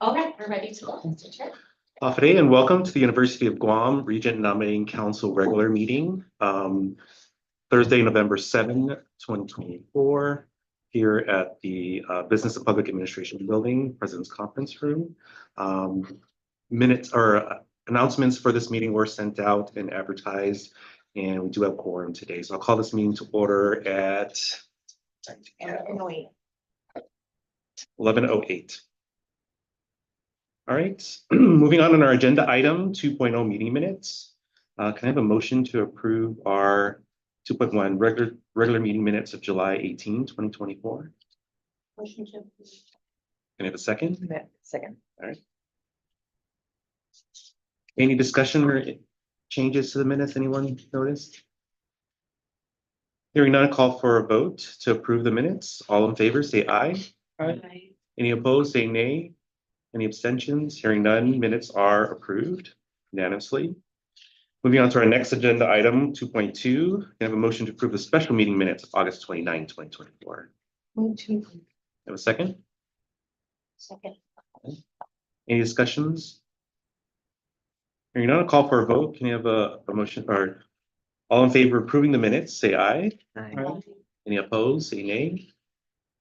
All right, we're ready to go, Mr. Chair. Afre, and welcome to the University of Guam Regent Nominating Council Regular Meeting, Thursday, November 7, 2024, here at the Business and Public Administration Building, President's Conference Room. Announcements for this meeting were sent out and advertised, and we do have quorum today. So I'll call this meeting to order at 11:08. All right, moving on our agenda item 2.0 meeting minutes. Can I have a motion to approve our 2.1 regular meeting minutes of July 18, 2024? Motion to approve. Can I have a second? Second. All right. Any discussion or changes to the minutes anyone noticed? Hearing none, call for a vote to approve the minutes. All in favor, say aye. Aye. Any opposed, say nay. Any abstentions? Hearing none, minutes are approved unanimously. Moving on to our next agenda item, 2.2. Can I have a motion to approve the special meeting minutes of August 29, 2024? Move to. Have a second? Second. Any discussions? Hearing none, I'll call for a vote. Can you have a motion or all in favor of approving the minutes, say aye. Aye. Any opposed, say nay.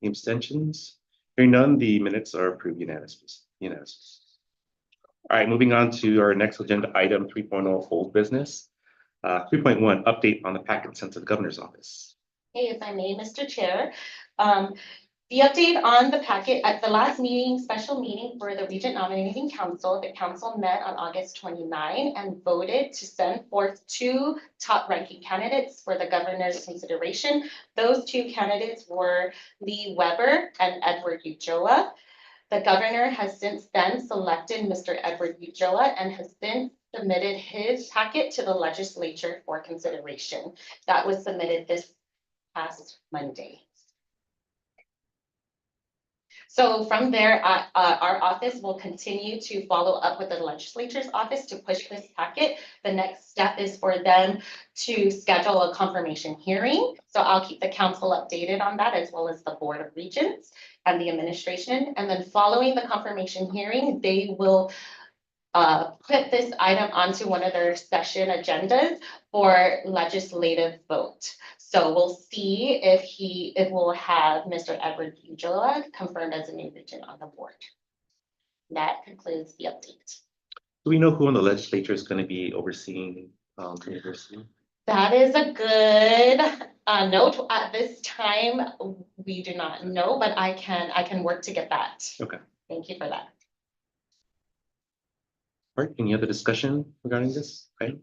Any abstentions? Hearing none, the minutes are approved unanimously. All right, moving on to our next agenda item, 3.0 old business. 3.1 update on the packet sent to the governor's office. Hey, if I may, Mr. Chair. The update on the packet at the last meeting, special meeting for the Regent Nominating Council, the council met on August 29 and voted to send forth two top ranking candidates for the governor's consideration. Those two candidates were Lee Weber and Edward Ujoa. The governor has since then selected Mr. Edward Ujoa and has since submitted his packet to the legislature for consideration. That was submitted this past Monday. So from there, our office will continue to follow up with the legislature's office to push this packet. The next step is for them to schedule a confirmation hearing. So I'll keep the council updated on that, as well as the Board of Regents and the administration. And then following the confirmation hearing, they will put this item onto one of their session agendas for legislative vote. So we'll see if we'll have Mr. Edward Ujoa confirmed as a new regent on the board. That concludes the update. Do we know who on the legislature is going to be overseeing the university? That is a good note. At this time, we do not know, but I can work to get that. Okay. Thank you for that. All right, any other discussion regarding this? Okay.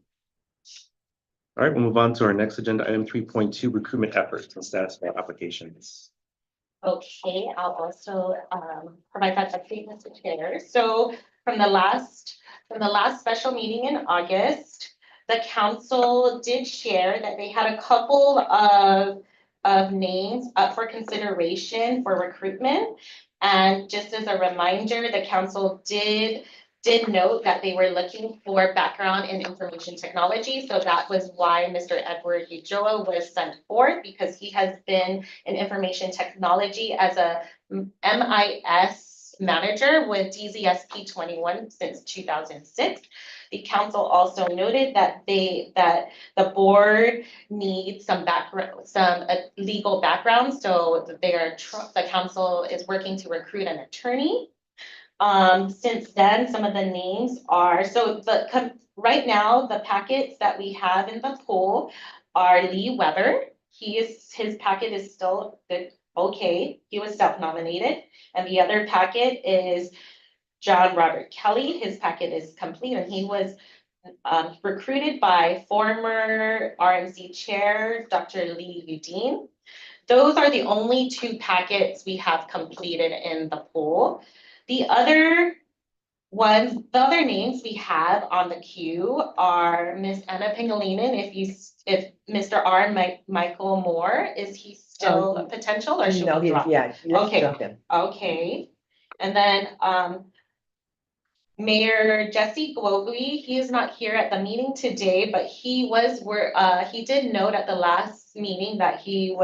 All right, we'll move on to our next agenda item 3.2, recruitment efforts and status of our applications. Okay, I'll also provide that update, Mr. Chair. So from the last special meeting in August, the council did share that they had a couple of names up for consideration for recruitment. And just as a reminder, the council did note that they were looking for background in information technology. So that was why Mr. Edward Ujoa was sent forth, because he has been in information technology as a MIS manager with DZSP 21 since 2006. The council also noted that the board needs some legal background. So the council is working to recruit an attorney. Since then, some of the names are, right now, the packets that we have in the pool are Lee Weber. His packet is still good, okay. He was self-nominated. And the other packet is John Robert Kelly. His packet is complete, and he was recruited by former RNC chair, Dr. Lee Udine. Those are the only two packets we have completed in the pool. The other names we have on the queue are Miss Anna Pingolinen. If Mr. R. Michael Moore, is he still a potential, or should we drop? Yeah. Okay. Drop him. Okay. And then Mayor Jesse Glogui, he is not here at the meeting today, but he did note at the last meeting that he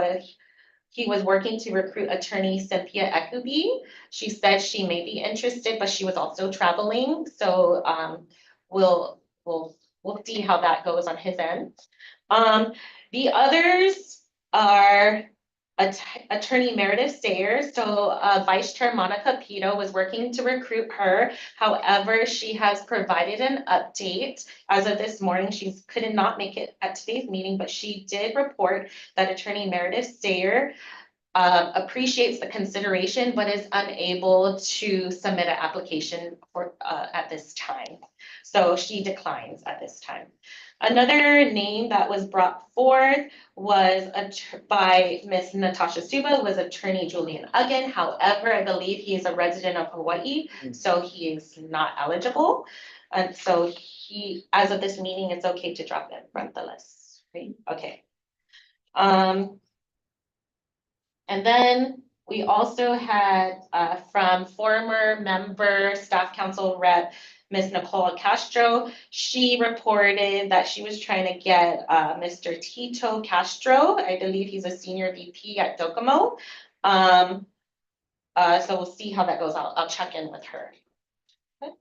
he was working to recruit attorney Cynthia Ekubi. She said she may be interested, but she was also traveling, so we'll see how that goes on his end. The others are Attorney Meredith Sayers. So Vice Chair Monica Pito was working to recruit her. However, she has provided an update. As of this morning, she could not make it at today's meeting, but she did report that Attorney Meredith Sayers appreciates the consideration, but is unable to submit an application for at this time. So she declines at this time. Another name that was brought forth was by Ms. Natasha Suba, was Attorney Julian Uggan. However, I believe he is a resident of Hawaii, so he is not eligible. And so he, as of this meeting, it's okay to drop it from the list, right? Okay. And then we also had from former member, staff council rep, Ms. Nicole Castro. She reported that she was trying to get Mr. Tito Castro. I believe he's a senior VP at Docomo. So we'll see how that goes. I'll check in with her. Okay.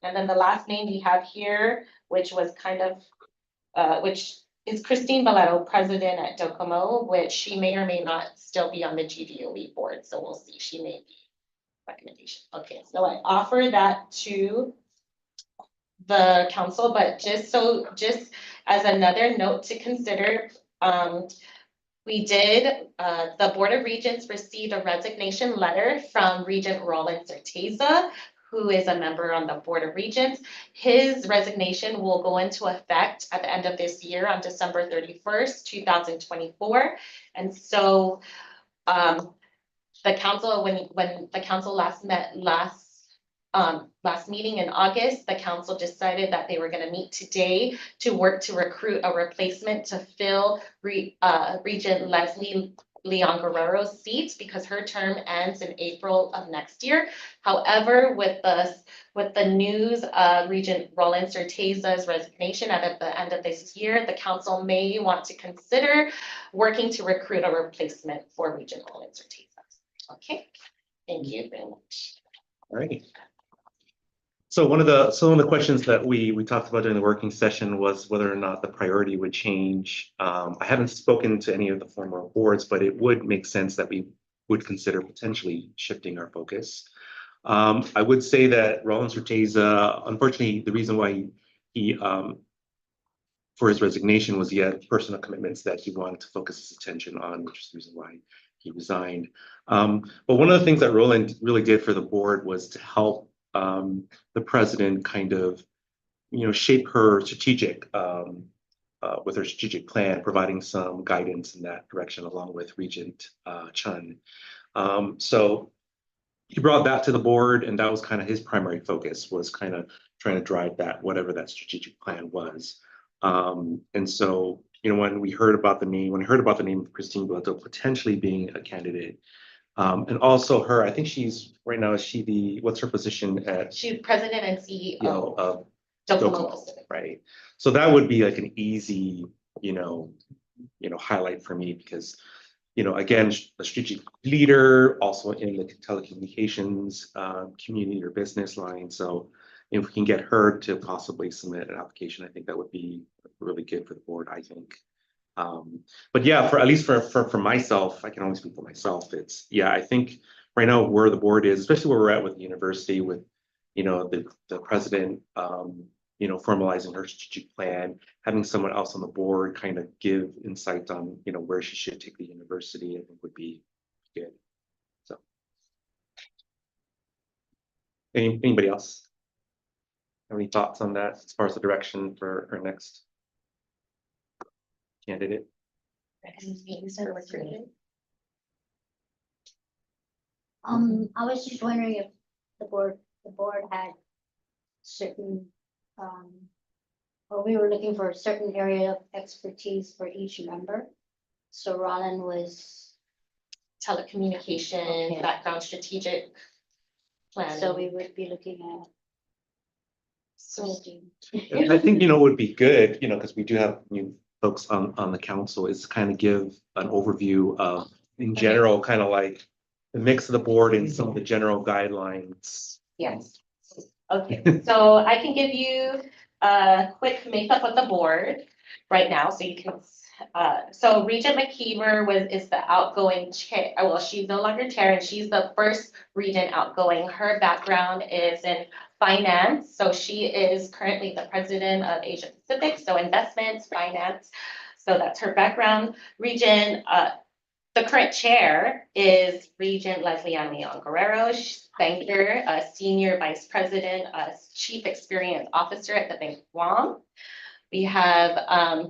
And then the last name we have here, which was kind of, which is Christine Valletto, president at Docomo, which she may or may not still be on the GDOE board, so we'll see. She may be recommendation. Okay, so I offer that to the council, but just as another note to consider, we did, the Board of Regents received a resignation letter from Regent Roland Certeza, who is a member on the Board of Regents. His resignation will go into effect at the end of this year on December 31st, 2024. And so the council, when the council last met last meeting in August, the council decided that they were going to meet today to work to recruit a replacement to fill Regent Leslie Leon Guerrero's seat because her term ends in April of next year. However, with the news of Regent Roland Certeza's resignation at the end of this year, the council may want to consider working to recruit a replacement for Regent Roland Certeza. Okay, thank you very much. All righty. So one of the questions that we talked about during the working session was whether or not the priority would change. I haven't spoken to any of the former boards, but it would make sense that we would consider potentially shifting our focus. I would say that Roland Certeza, unfortunately, the reason why he for his resignation was he had personal commitments that he wanted to focus his attention on, which is the reason why he resigned. But one of the things that Roland really did for the board was to help the president kind of, shape her strategic, with her strategic plan, providing some guidance in that direction along with Regent Chun. So he brought that to the board, and that was kind of his primary focus, was kind of trying to drive that, whatever that strategic plan was. And so, when I heard about the name of Christine Blanto potentially being a candidate, and also her, I think she's right now, what's her position at? She's president and CEO of Docomo Pacific. Right. So that would be like an easy, highlight for me because, again, a strategic leader, also in the telecommunications community or business line. So if we can get her to possibly submit an application, I think that would be really good for the board, I think. But yeah, at least for myself, I can only speak for myself. I think right now where the board is, especially where we're at with the university, with the president, formalizing her strategic plan, having someone else on the board kind of give insight on where she should take the university, I think would be good. So, anybody else have any thoughts on that as far as the direction for our next candidate? I was just wondering if the board had certain, or we were looking for a certain area of expertise for each member. So Roland was Telecommunication, Okay. background, strategic planning. so we would be looking at Christine. And I think, would be good, because we do have new folks on the council, is kind of give an overview of in general, kind of like the mix of the board and some of the general guidelines. Yes. Okay, so I can give you a quick makeup of the board right now, so you can, so Regent McKeever is the outgoing chair, well, she's no longer chair, and she's the first regent outgoing. Her background is in finance, so she is currently the president of Asia Pacific, so investments, finance, so that's her background. Regent, the current chair is Regent Leslie Ann Leon Guerrero. She's banker, a senior vice president, a chief experience officer at the Bank of Guam. We have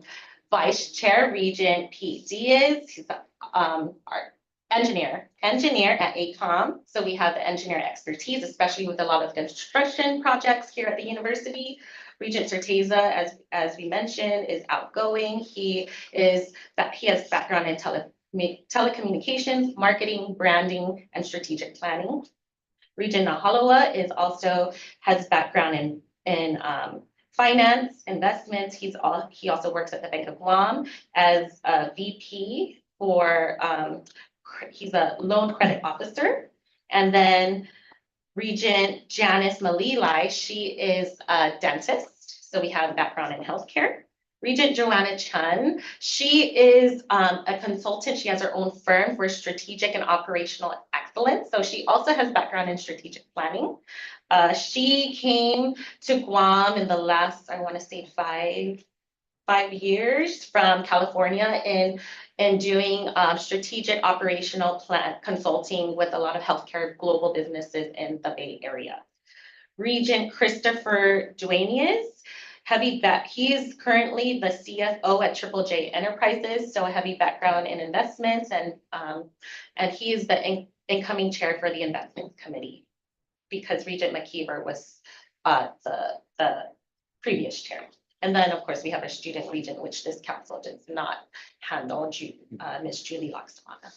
Vice Chair Regent Pete Diaz. He's our engineer at ACOM. So we have the engineer expertise, especially with a lot of construction projects here at the university. Regent Certeza, as we mentioned, is outgoing. He has background in telecommunications, marketing, branding, and strategic planning. Regent Nahalawa has background in finance, investments. He also works at the Bank of Guam as a VP for he's a loan credit officer. And then Regent Janice Malilai, she is a dentist, so we have a background in healthcare. Regent Joanna Chun, she is a consultant. She has her own firm for strategic and operational excellence. So she also has background in strategic planning. She came to Guam in the last, I want to say 5 years from California in doing strategic operational plan consulting with a lot of healthcare global businesses in the Bay Area. Regent Christopher Duenas, he is currently the CFO at Triple J Enterprises, so a heavy background in investments, and he is the incoming chair for the investments committee because Regent McKeever was the previous chair. And then, of course, we have a student regent, which this council does not handle, Ms. Julie Laxana.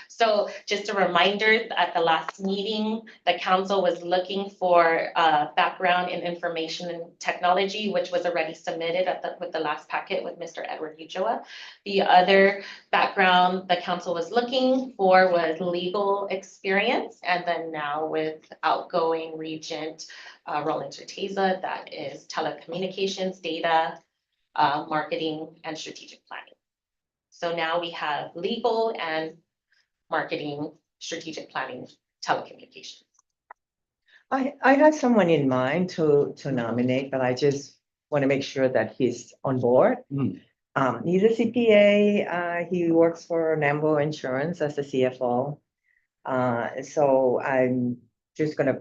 So just a reminder, at the last meeting, the council was looking for background in information and technology, which was already submitted with the last packet with Mr. Edward Ujoa. The other background the council was looking for was legal experience. And then now with outgoing regent Roland Certeza, that is telecommunications, data, marketing, and strategic planning. So now we have legal and marketing, strategic planning, telecommunications. I had someone in mind to nominate, but I just want to make sure that he's on board. He's a CPA. He works for Nambo Insurance as the CFO. So I'm just gonna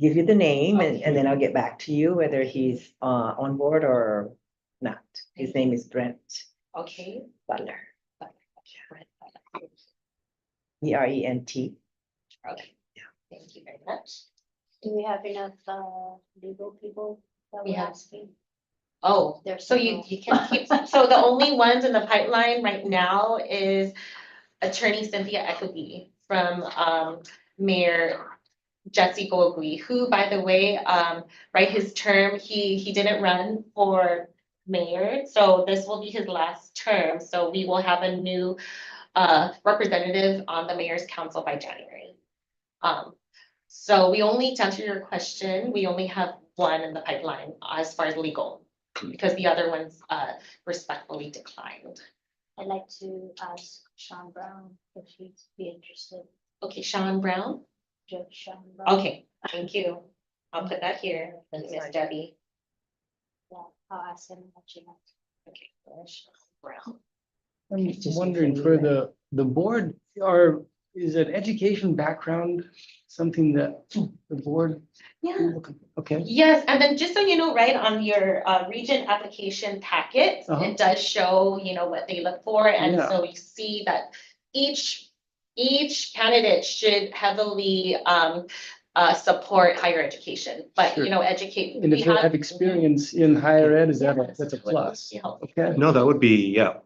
give you the name and then I'll get back to you whether he's on board or not. His name is Brent Okay. Butler. Brent. Okay. Yeah. Thank you very much. Do we have enough legal people that We we're have- asking? Oh, There's so you can keep, so the only ones in the pipeline right now is Attorney Cynthia Eckleby from Mayor Jesse Gogui, who, by the way, right, his term, he didn't run for mayor, so this will be his last term. So we will have a new representative on the mayor's council by January. So we only, to answer your question, we only have one in the pipeline as far as legal, because the other ones respectfully declined. I'd like to ask Sean Brown if he'd be interested. Okay, Sean Brown. Judge Sean Brown. Okay, thank you. I'll put that here, That's Miss fine. Debbie. Yeah, I'll ask him what you know. Okay, Sean Brown. I'm Just wondering include for the board, is an education background something that the board? Yeah. Okay, Yes, and then just so you know, right, on your regent application packet, it does show, what they look for. And Yeah. so you see that each candidate should heavily support higher education, but, Sure. educate. and we if they have experience in higher ed, is Yeah. that's a plus? Yeah. Okay. No, that would be, yeah,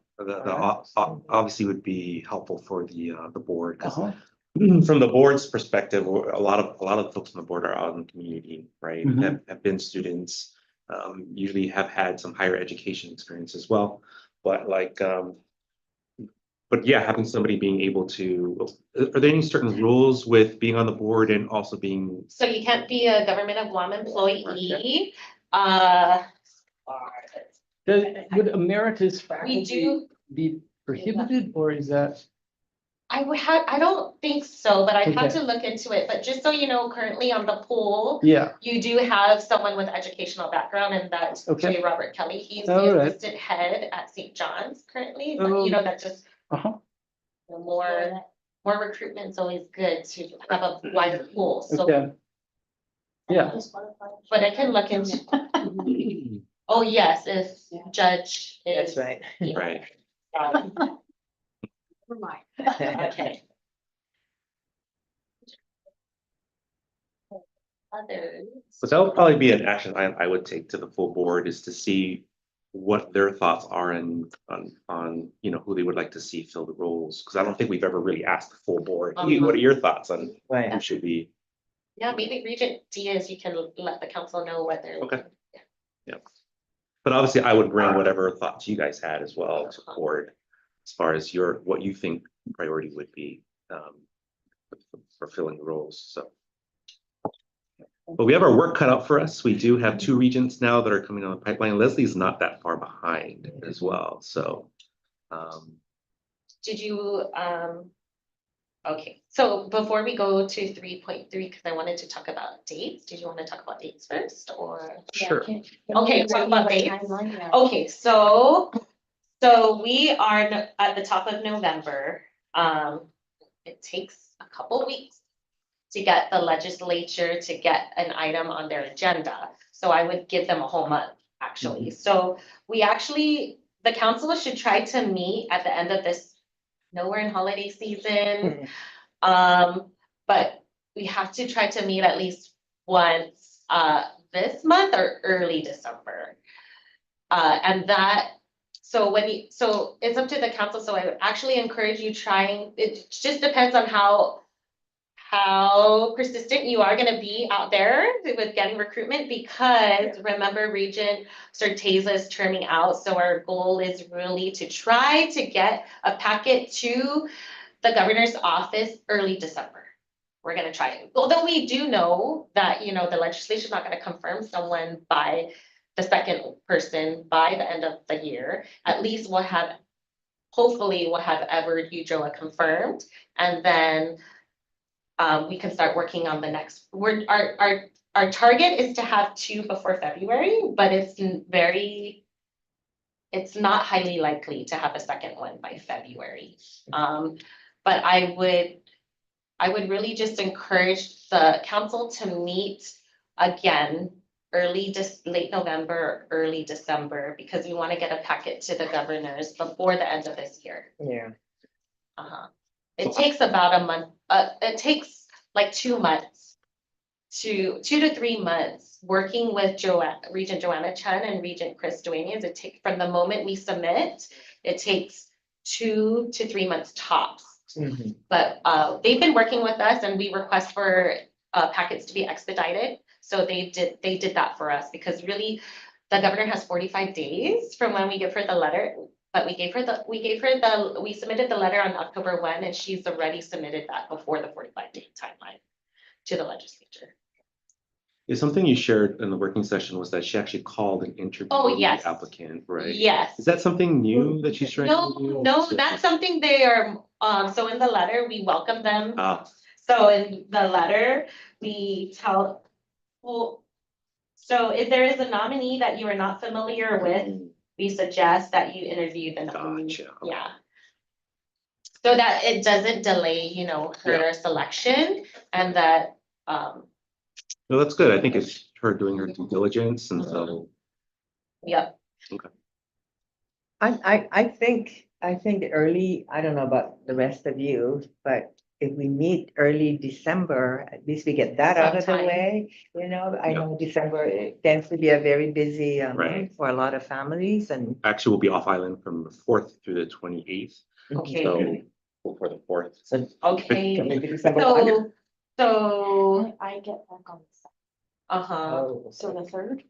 obviously would be helpful for the board. 'Cause from the board's perspective, a lot of the folks on the board are out in the community, right? Mhm. Have been students, usually have had some higher education experience as well. But like but yeah, having somebody being able to, are there any certain rules with being on the board and also being, So you can't be a government of Guam employee. Uh, Would emeritus we faculty do, be prohibited, or is that? I don't think so, but I'd have Okay. to look into it. But just so you know, currently on the poll, Yeah, you do have someone with educational background, and that's Okay. J. Robert Kelly. He's All the right. assistant head at St. John's currently, but you know, that just uh-huh, more recruitment is always good to have a wider pool, so. okay, yeah, But I can look into, oh, yes, if judge That's is. right. Yeah. right? Never mind. Okay. Others. But that would probably be an action I would take to the full board is to see what their thoughts are on, you know, who they would like to see fill the roles. Because I don't think we've ever really asked the full board, hey, what are your thoughts on Right. who should be? Yeah, maybe Regent Diaz, you can let the council know what they're. Okay. But obviously, I would bring whatever thoughts you guys had as well to the board, as far as what you think priority would be for filling the roles, so. But we have our work cut out for us. We do have 2 regents now that are coming on the pipeline. Leslie's not that far behind as well, so. Did you, okay, so before we go to 3.3, because I wanted to talk about dates, did you want to talk about dates first, or? Sure. Okay, talk about dates. Okay, so we are at the top of November. It takes a couple weeks to get the legislature to get an item on their agenda. So I would give them a whole month, actually. So the council should try to meet at the end of this. No, we're in holiday season. But we have to try to meet at least once, this month or early December. And that, so it's up to the council, so I would actually encourage you trying, it just depends on how persistent you are gonna be out there with getting recruitment, because remember, Regent Certeza is terming out, so our goal is really to try to get a packet to the governor's office early December. We're gonna try it, although we do know that, you know, the legislature is not gonna confirm someone by the second person by the end of the year. At least hopefully we'll have Edward Udroa confirmed, and then we can start working on the next, our target is to have 2 before February, but it's not highly likely to have a second one by February. But I would really just encourage the council to meet again late November, early December, because we want to get a packet to the governors before the end of this year. Yeah. It takes about a month, it takes like 2 months, 2 to 3 months, working with Regent Joanna Chen and Regent Chris Duenas. From the moment we submit, it takes 2 to 3 months tops. But they've been working with us, and we request for packets to be expedited. So they did that for us, because really the governor has 45 days from when we give her the letter. But we submitted the letter on October 1, and she's already submitted that before the 45-day timeline to the legislature. Is something you shared in the working session was that she actually called and interviewed yes. the applicant, right? Yes. Is that something new that she's trying to do? No, that's something they are, so in the letter, we welcome them. So in the letter, we tell, so if there is a nominee that you are not familiar with, we suggest that you interview the nominee. Gotcha. Yeah. So that it doesn't delay, you know, her selection, and that, No, that's good. I think it's her doing her due diligence, and so. yep. Okay. I think early, I don't know about the rest of you, but if we meet early December, at least we get that out of the Sometime. way. You know, I know December it tends to be a very busy Right. month for a lot of families, and Actually, we'll be off island from the 4th through the 28th. Okay. So for the 4th. so Okay. maybe December 1. So, I get back on the second, uh-huh. Oh, so the 3rd.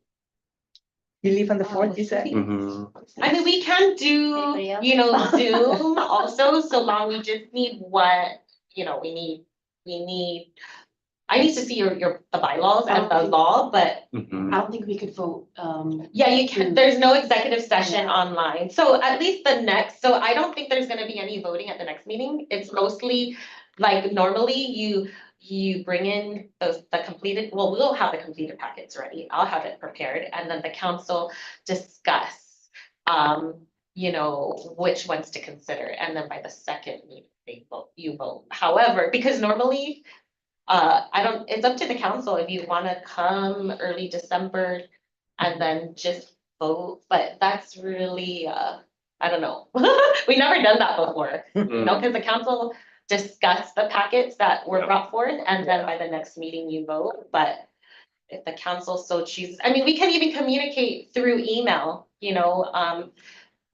You leave on the fourth, you said? Mhm. I mean, we can do, Anybody else? you know, Zoom also, so long we just need what, you know, we need. I need to see the bylaws and the law, but Mhm. I don't think we could vote, yeah, you can, there's no executive session Yeah. online. So at least the next, so I don't think there's gonna be any voting at the next meeting. It's mostly like normally you bring in the completed, well, we'll have the completed packets ready. I'll have it prepared and then the council discuss you know, which ones to consider. And then by the second meeting, you vote. However, because normally I don't, it's up to the council if you wanna come early December and then just vote, but that's really, I don't know. We never done that before, you know, cause the council discussed the packets that were Yeah. brought forward and then by the next meeting you vote, but if the council so chooses, I mean, we can even communicate through email, you know,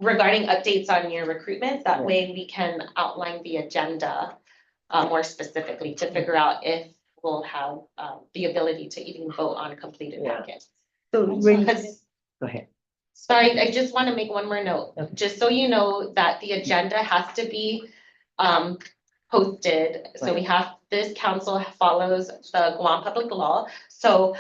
regarding updates on your recruitment, that way we can outline the agenda more specifically to figure out if we'll have the ability to even vote on completed Yeah. packets. So, Ray, Because, go ahead. sorry, I just wanna make one more note, Okay. just so you know that the agenda has to be posted. So we have, this council follows the Guam public law, so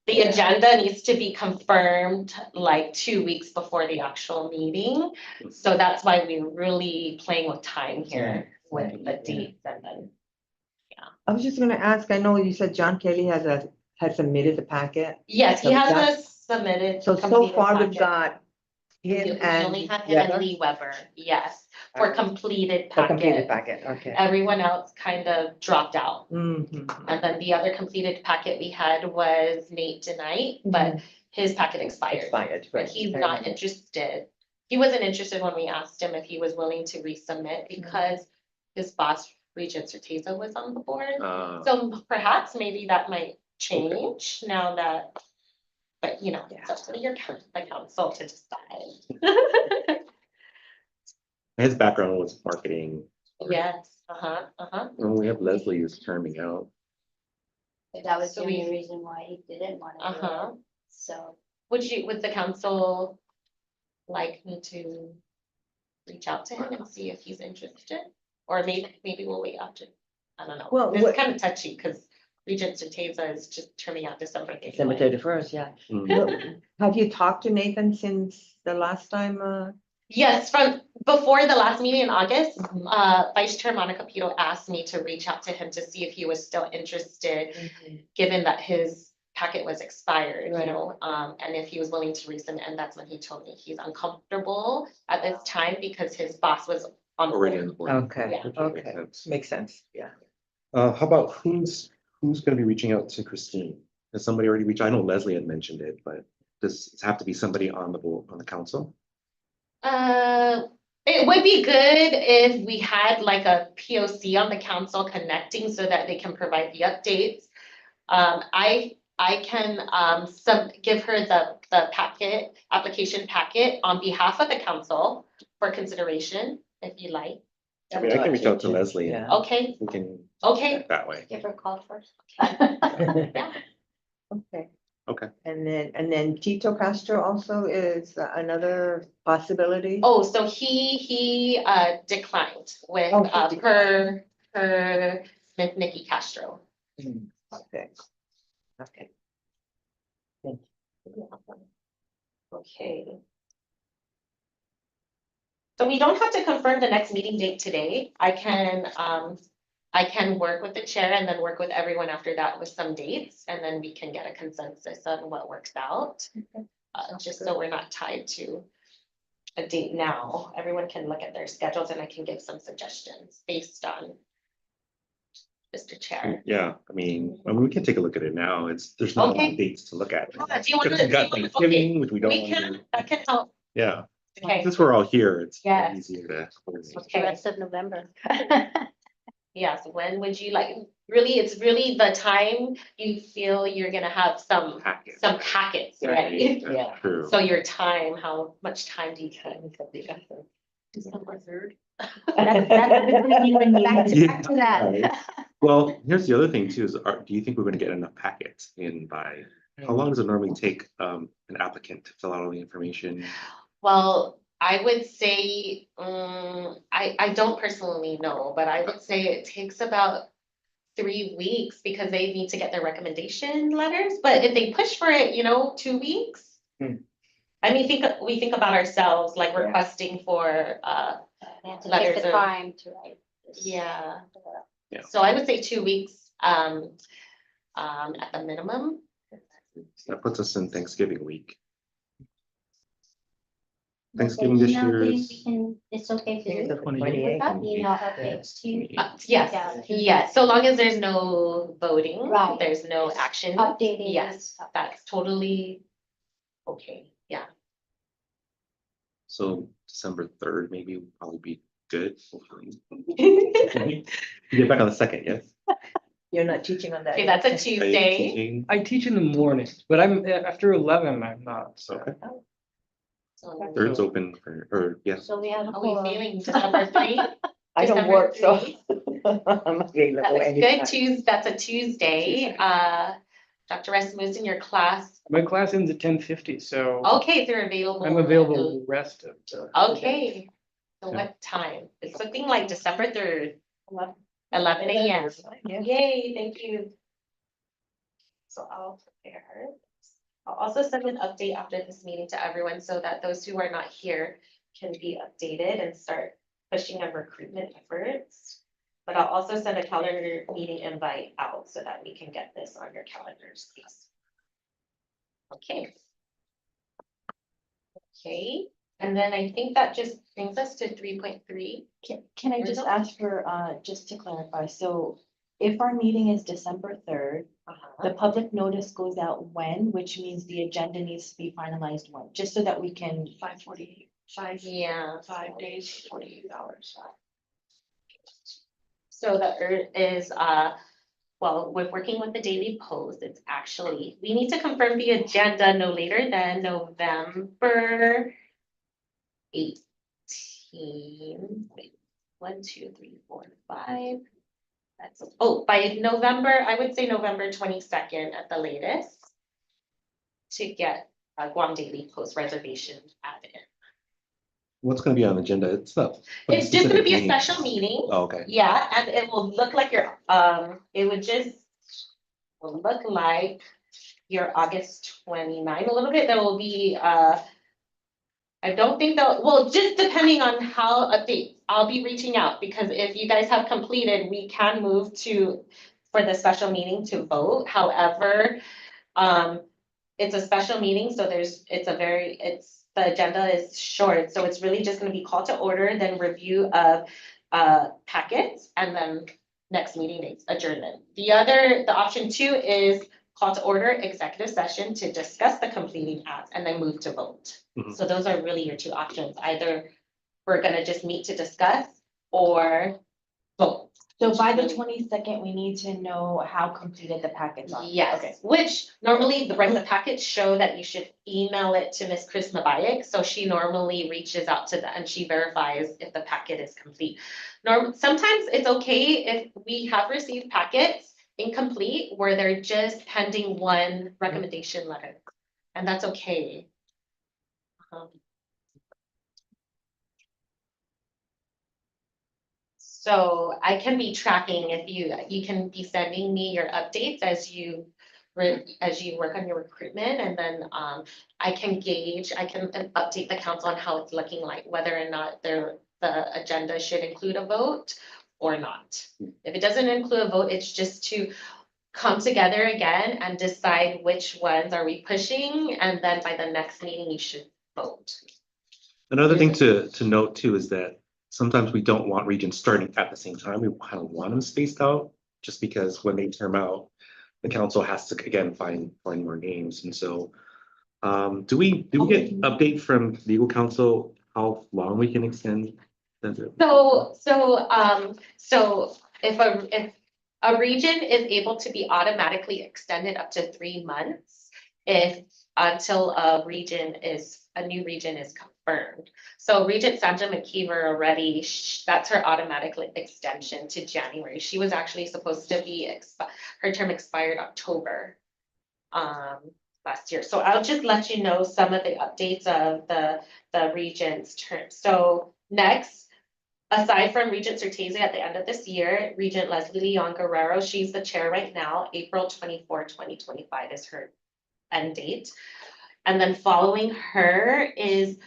the agenda needs to be confirmed like 2 weeks before the actual meeting. So that's why we're really playing with time here with the dates and then. I was just gonna ask, I know you said John Kelly has submitted the packet. Yes, he So has that- a submitted. So completed far we've packet. got We him only and have him and Weber Lee Weber, yes, for Okay. completed for completed packet. packet, okay. Everyone else kind of dropped out. Mhm. And then the other completed packet we had was Nate tonight, but his packet expired. Expired, But right. he's I not remember. interested. He wasn't interested when we asked him if he was willing to resubmit because his boss, Regent Certeza, was on the board. So perhaps maybe that might change now that, but you know, it's up to your the council to decide. His background was marketing. Yes, And we have Leslie who's terming out. But that was the So we- only reason why he didn't want to do it, so. would the council like me to reach out to him and see if he's interested? Or maybe we'll wait after, I don't know. Well, It's what- kind of touchy because Regent Certeza is just terming out December. December 31st, yeah. Mm. Well, have you talked to Nathan since the last time? Yes, from before the last meeting in August, Vice Chair Monica Pito asked me to reach out to him to see if he was still interested, given that his packet was expired, you Right. know, and if he was willing to resubmit, and that's when he told me he's uncomfortable at this time because his boss was on Already board. on the board. Okay, Yeah. Which okay, makes sense. makes sense, yeah. How about who's gonna be reaching out to Christine? Has somebody already reached? I know Leslie had mentioned it, but does it have to be somebody on the board, on the council? It would be good if we had like a POC on the council connecting so that they can provide the updates. I can give her the packet, application packet on behalf of the council for consideration, if you like. I mean, I can reach out to Leslie and Yeah. Okay, we can okay, connect that way. Give her a call first. yeah. Okay. Okay. And then Tito Castro also is another possibility? Oh, so he declined with Oh, he her Miss Nikki Castro. Okay. Okay. Okay. So we don't have to confirm the next meeting date today. I can work with the chair and then work with everyone after that with some dates, and then we can get a consensus on what works out. Just so we're not tied to a date now. Everyone can look at their schedules and I can give some suggestions based on Mr. Chair. Yeah, I mean, we can take a look at it now. There's not a lot Okay. of dates to look at. Yeah, do you wanna- Because we got do you wanna- Thanksgiving, which we don't We want to can, do. that can help. Yeah, Okay, since we're all here, it's Yes. easier to. coordinate. The okay. rest of November. Yes, when would you like, really, it's really the time you feel you're gonna have some packets ready. Yeah. True. So your time, how much time do you have? December 3rd. Back Back to that. Well, here's the other thing too, is do you think we're gonna get enough packets in by How long does it normally take an applicant to fill out all the information? Well, I would say, I don't personally know, but I would say it takes about 3 weeks because they need to get their recommendation letters, but if they push for it, 2 weeks. Hmm. I mean, we think about ourselves, like requesting for, They have to Letters take the of- time to write. this. yeah. Yeah. So I would say 2 weeks, at the minimum. That puts us in Thanksgiving week. But the Thanksgiving this email year thing, is- we can, it's okay to Here's do. the 28th. 28th. Email updates to you. Yes, Yeah. yes, so long as there's no voting, Right. there's no action. Updating. Yes, that's totally okay, yeah. So December 3rd maybe would probably be good, hopefully. You get back on the 2nd, yes? You're not teaching on that. Okay, that's a Are you Tuesday. teaching? I teach in the morning, but I'm after 11, I'm not. So Okay, So 3rd's open for, or yes, So we have a are we quorum. feeling December 3? I don't December work, so 3? I'm available That's anytime. good, that's a Tuesday, Dr. Rasmussen, your class, my class ends at 10:50, so okay, so you're available. I'm available the rest of the. Okay, so what time? It's something like December 3rd, 11 a.m. Yeah. Yay, thank you. So I'll prepare. I'll also send an update after this meeting to everyone so that those who are not here can be updated and start pushing on recruitment efforts. But I'll also send a calendar meeting invite out so that we can get this on your calendars, please. Okay. Okay, and then I think that just brings us to 3.3. Can I just ask for, just to clarify, so if our meeting is December 3rd, the public notice goes out when, which means the agenda needs to be finalized when, just so that we can. 5:48, Yeah. 5 days, 48 hours. So the is, well, we're working with the daily post, it's actually, we need to confirm the agenda no later than November 18. Wait, 1, 2, 3, 4, 5. That's, by November, I would say November 22nd at the latest. To get a Guam Daily Post reservation added in. what's gonna be on the agenda? It's not. It's just gonna be a specific special meeting. Oh, okay. Yeah, and it will look like it would just will look like your August 29, a little bit. There will be, I don't think well, just depending on how updates, I'll be reaching out because if you guys have completed, we can move for the special meeting to vote. However, it's a special meeting, so the agenda is short, so it's really just gonna be call to order, then review of packets, and then next meeting dates, adjournment. The option 2 is call to order executive session to discuss the completing ads and then move to vote. Mhm. So those are really your 2 options. Either we're gonna just meet to discuss or vote. So by the 22nd, we need to know how completed the packets are. Yes, Okay. which normally the packets show that you should email it to Miss Chris Mabayek, so she normally reaches out to them and she verifies if the packet is complete. Sometimes it's okay if we have received packets incomplete where they're just pending one recommendation letter, and that's okay. So I can be tracking if you can be sending me your updates as you work on your recruitment, and then I can update the council on how it's looking like, whether or not the agenda should include a vote or not. If it doesn't include a vote, it's just to come together again and decide which ones are we pushing, and then by the next meeting, you should vote. Another thing to note too is that sometimes we don't want regions starting at the same time. We kind of want them spaced out, just because when they term out, the council has to again find more names. And so, do we get update from legal counsel how long we can extend? So if a region is able to be automatically extended up to 3 months, until a new region is confirmed. So Regent Sandra McKeever already, that's her automatic extension to January. She was actually supposed to be, her term expired October. last year. So I'll just let you know some of the updates of the regent's term. So next, aside from Regent Certeza at the end of this year, Regent Leslie Leon Guerrero, she's the chair right now. April 24, 2025 is her end date. And then following her is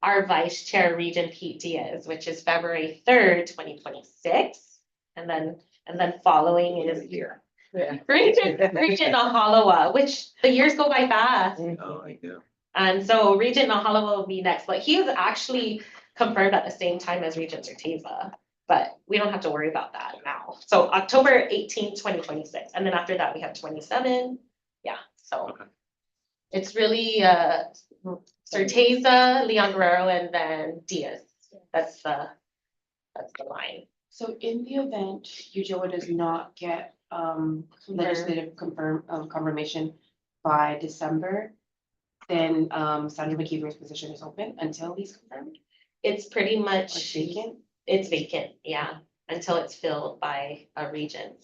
our vice chair, Regent Pete Diaz, which is February 3rd, 2026. And then following is Yeah. Regent Nahalawa, which the years go by fast. Oh, I know. And so Regent Nahalawa will be next, but he is actually confirmed at the same time as Regent Certeza. But we don't have to worry about that now. So October 18th, 2026. And then after that, we have 27. Yeah, so Okay. it's really Certeza, Leon Guerrero, and then Diaz. That's the line. So in the event UJOA does not get legislative confirmation by December, then Sandra McKeever's position is open until he's confirmed It's pretty or much, vacant. it's vacant, yeah, until it's filled by a regent.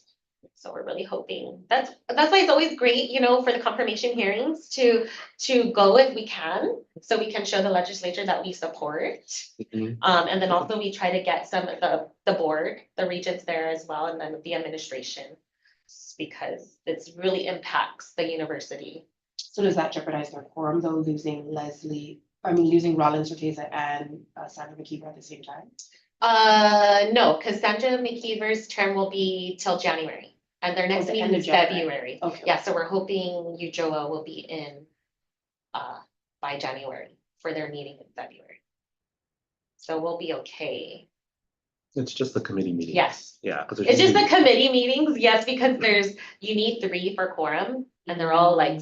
So we're really hoping, that's why it's always great, you know, for the confirmation hearings to go if we can, so we can show the legislature that we support. Mhm. And then also we try to get some of the board, the regents there as well, and then the administration. Because it's really impacts the university. So does that jeopardize their quorum though, losing Rollins, Orteza and Sandra McKeever at the same time? No, because Sandra McKeever's term will be till January, and their next the meeting end of is January. February. Okay. Yeah, so we're hoping UJOA will be in by January for their meeting in February. So we'll be okay. It's just the committee meeting. Yes. Yeah. 'cause It's just the usually- committee meetings, yes, because you need 3 for quorum, and they're all like,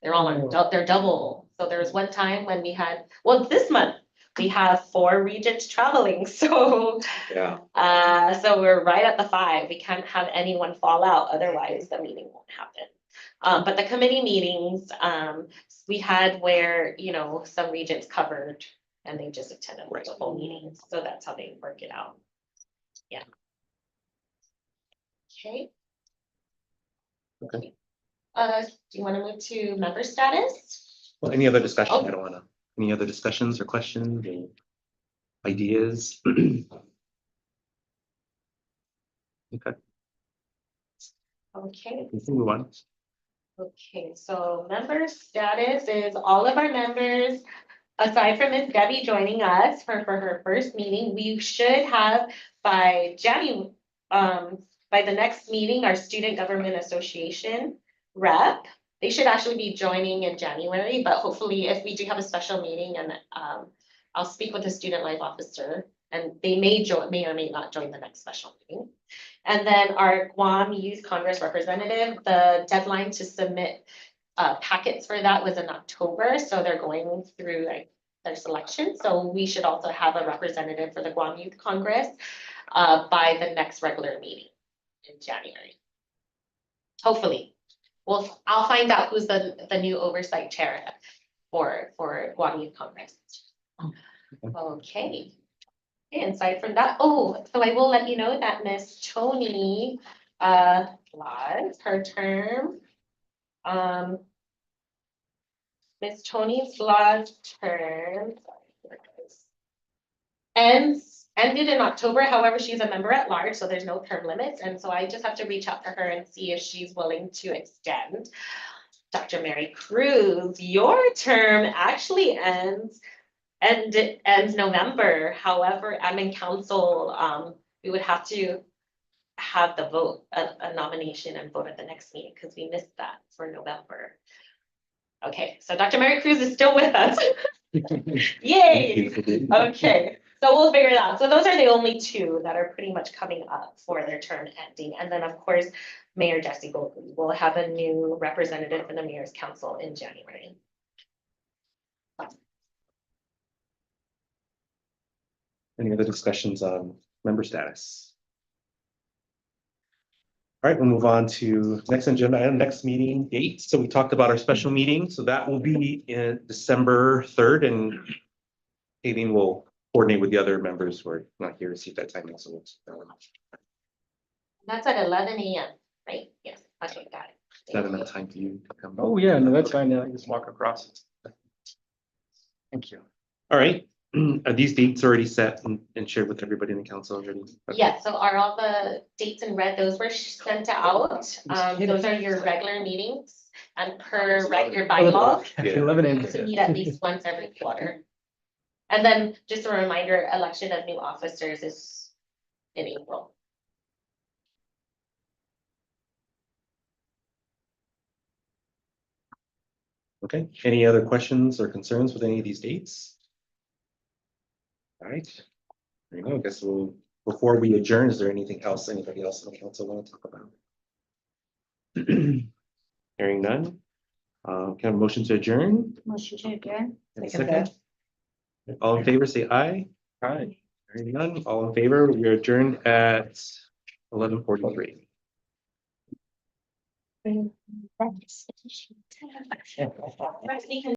they're double. So there was one time when we had, well, this month, we have 4 regents traveling, so. Yeah. So we're right at the 5, we can't have anyone fall out, otherwise the meeting won't happen. But the committee meetings, we had where, you know, some regents covered and they just attended Right. the whole meeting, so that's how they work it out. Yeah. Okay. Okay. Do you want to move to member status? Well, any other discussion? Oh. I don't wanna, any other discussions or questions or ideas? Okay, Okay. we can move on. Okay, so member status is all of our members, aside from Miss Debbie joining us for her first meeting, we should have by by the next meeting, our Student Government Association rep. They should actually be joining in January, but hopefully if we do have a special meeting and I'll speak with the student life officer and they may or may not join the next special meeting. And then our Guam Youth Congress representative, the deadline to submit packets for that was in October, so they're going through like their selection. So we should also have a representative for the Guam Youth Congress by the next regular meeting in January. Hopefully. Well, I'll find out who's the new oversight chair for Guam Youth Congress. Okay. And aside from that, so I will let you know that Miss Tony lost her term. Miss Tony's last term, ended in October. However, she's a member at large, so there's no term limits. And so I just have to reach out to her and see if she's willing to extend. Dr. Mary Cruz, your term actually ends November. However, admin council, we would have to have the vote, a nomination and vote at the next meeting because we missed that for November. Okay, so Dr. Mary Cruz is still with us. Yay! Okay, so we'll figure it out. So those are the only 2 that are pretty much coming up for their term ending. And then of course, Mayor Jesse Goldblum will have a new representative in the Mayor's Council in January. Any other discussions on member status? All right, we'll move on to next agenda item, next meeting date. So we talked about our special meeting, so that will be in December 3rd, and Aileen will coordinate with the other members who are not here to see if that timing. So That's at 11 a.m., right? Yes. Okay, got it. Is that enough time for you to come? Oh, yeah, no, that's fine. I just walk across. Thank you. All right, are these dates already set and shared with everybody in the council already? Okay. Yeah, so are all the dates in red, those were sent out, those are your regular meetings, and per your bylaw, Yeah. 11 you and have to meet at least once every quarter. And then just a reminder, election of new officers is in April. Okay, any other questions or concerns with any of these dates? All right, there you go. I guess we'll, before we adjourn, is there anything else anybody else in the council want to talk about? Hearing none. Can I have a motion to adjourn? Motion to adjourn. And a Second second? All in favor, say aye. Aye. Hearing none, all in favor, we are adjourned at 11:43. That's-